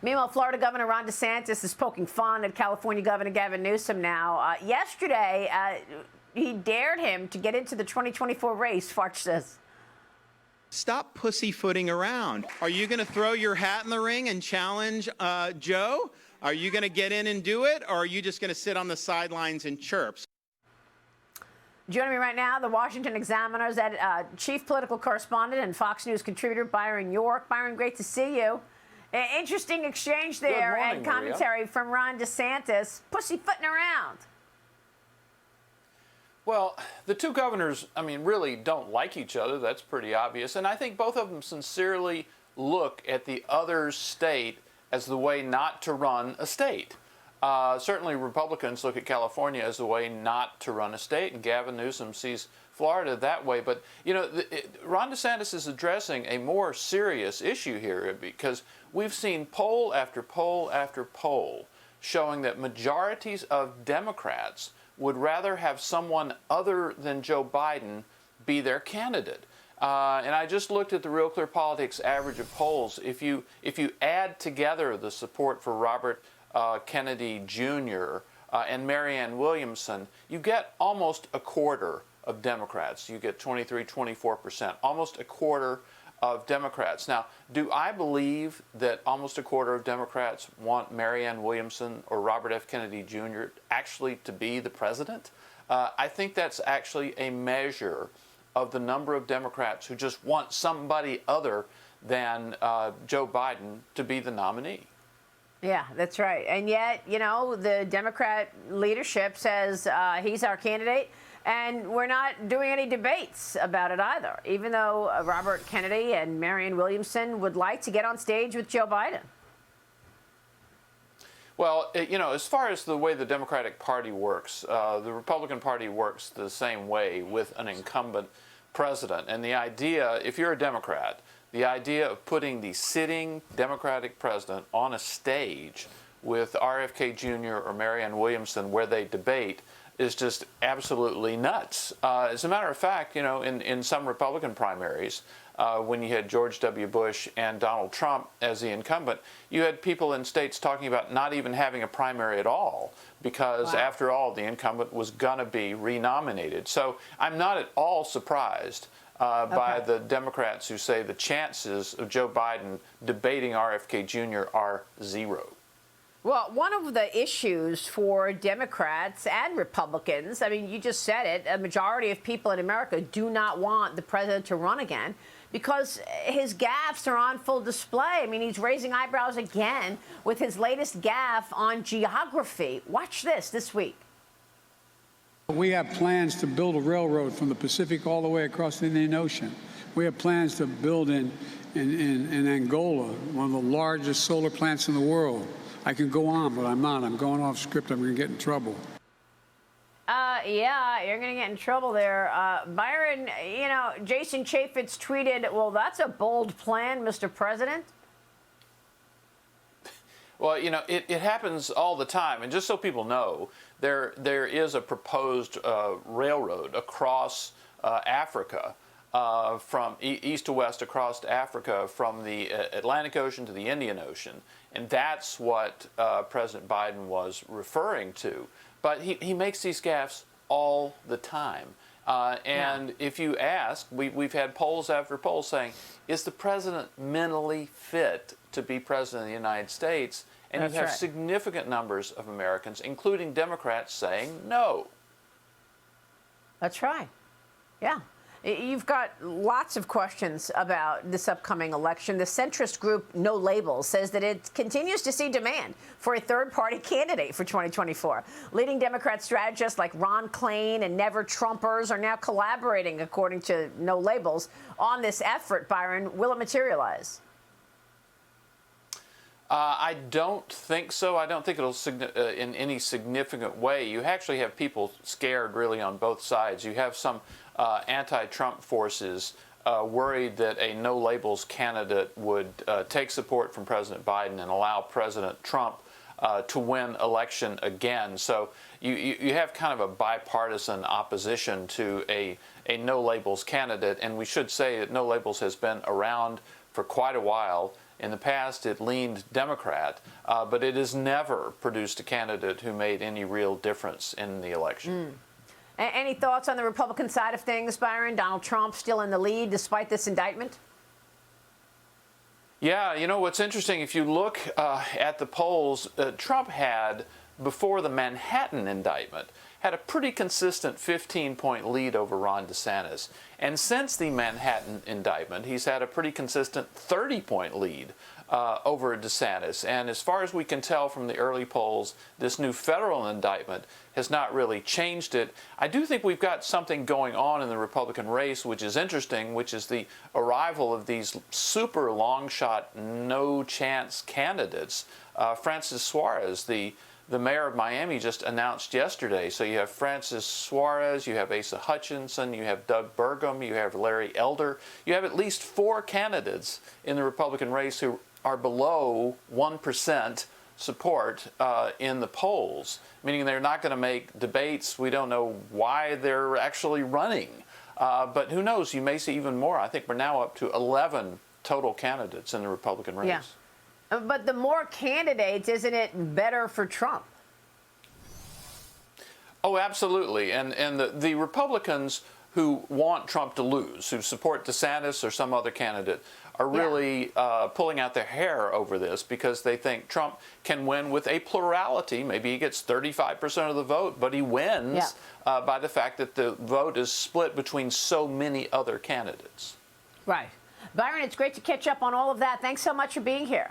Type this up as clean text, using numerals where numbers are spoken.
Meanwhile, Florida Governor Ron DeSantis is poking fun at California Governor Gavin Newsom now. Yesterday, he dared him to get into the 2024 race. Watch this. Stop pussyfooting around. Are you going to throw your hat in the ring and challenge Joe? Are you going to get in and do it? Or are you just going to sit on the sidelines and chirp? Joining me right now, the Washington Examiner's chief political correspondent and Fox News contributor, Byron York. Byron, great to see you. Interesting exchange there. Good morning, and commentary Maria. from Ron DeSantis, pussyfooting around. Well, the two governors, really don't like each other. That's pretty obvious. And I think both of them sincerely look at the other state as the way not to run a state. Certainly Republicans look at California as the way not to run a state, and Gavin Newsom sees Florida that way. But, Ron DeSantis is addressing a more serious issue here, because we've seen poll after poll after poll showing that majorities of Democrats would rather have someone other than Joe Biden be their candidate. And I just looked at the Real Clear Politics average of polls. If you add together the support for Robert Kennedy Jr. And Marianne Williamson, you get almost a quarter of Democrats. You get 23-24%, almost a quarter of Democrats. Now, do I believe that almost a quarter of Democrats want Marianne Williamson or Robert F. Kennedy Jr. actually to be the president? I think that's actually a measure of the number of Democrats who just want somebody other than Joe Biden to be the nominee. Yeah, that's right. And yet, the Democrat leadership says he's our candidate, and we're not doing any debates about it either, even though Robert Kennedy and Marianne Williamson would like to get on stage with Joe Biden. Well, as far as the way the Democratic Party works, the Republican Party works the same way with an incumbent president. And the idea, if you're a Democrat, the idea of putting the sitting Democratic president on a stage with RFK Jr. or Marianne Williamson where they debate is just absolutely nuts. As a matter of fact, in some Republican primaries, when you had George W. Bush and Donald Trump as the incumbent, you had people in states talking about not even having a primary at all because, wow, after all, the incumbent was going to be renominated. So I'm not at all surprised by the Democrats who say the chances of Joe Biden debating RFK Jr. are zero. Well, one of the issues for Democrats and Republicans, you just said it, a majority of people in America do not want the president to run again because his gaffes are on full display. He's raising eyebrows again with his latest gaffe on geography. Watch this week. We have plans to build a railroad from the Pacific all the way across the Indian Ocean. We have plans to build in Angola, one of the largest solar plants in the world. I can go on, but I'm not. I'm going off script. I'm going to get in trouble. Yeah, you're going to get in trouble there. Byron, Jason Chaffetz tweeted, well, that's a bold plan, Mr. President. Well, it happens all the time. And just so people know, there is a proposed railroad across Africa, from east to west across Africa, from the Atlantic Ocean to the Indian Ocean. And that's what President Biden was referring to. But he makes these gaffes all the time. And if you ask, we've had polls after polls saying, is the president mentally fit to be president of the United States? And you have significant numbers of Americans, including Democrats, saying no. That's right. Yeah. You've got lots of questions about this upcoming election. The centrist group No Labels says that it continues to see demand for a third-party candidate for 2024. Leading Democrat strategists like Ron Klain and Never Trumpers are now collaborating, according to No Labels, on this effort. Byron, will it materialize? I don't think so. I don't think it'll in any significant way. You actually have people scared really on both sides. You have some anti-Trump forces worried that a no-labels candidate would take support from President Biden and allow President Trump to win election again. So you have kind of a bipartisan opposition to a no-labels candidate. And we should say that no labels has been around for quite a while. In the past, it leaned Democrat, but it has never produced a candidate who made any real difference in the election. Any thoughts on the Republican side of things, Byron? Donald Trump still in the lead despite this indictment? Yeah, you know, what's interesting, if you look at the polls, Trump had, before the Manhattan indictment, had a pretty consistent 15-point lead over Ron DeSantis. And since the Manhattan indictment, he's had a pretty consistent 30-point lead over DeSantis. And as far as we can tell from the early polls, this new federal indictment has not really changed it. I do think we've got something going on in the Republican race, which is interesting, which is the arrival of these super long shot, no chance candidates. Francis Suarez, the mayor of Miami, just announced yesterday. So you have Francis Suarez, you have Asa Hutchinson, you have Doug Burgum, you have Larry Elder. You have at least 4 candidates in the Republican race who are below 1% support in the polls, meaning they're not going to make debates. We don't know why they're actually running. But who knows? You may see even more. I think we're now up to 11 total candidates in the Republican race. Yeah. But the more candidates, isn't it better for Trump? Oh, absolutely. And the Republicans who want Trump to lose, who support DeSantis or some other candidate, are really pulling out their hair over this because they think Trump can win with a plurality. Maybe he gets 35% of the vote, but he wins by the fact that the vote is split between so many other candidates. Right. Byron, it's great to catch up on all of that. Thanks so much for being here.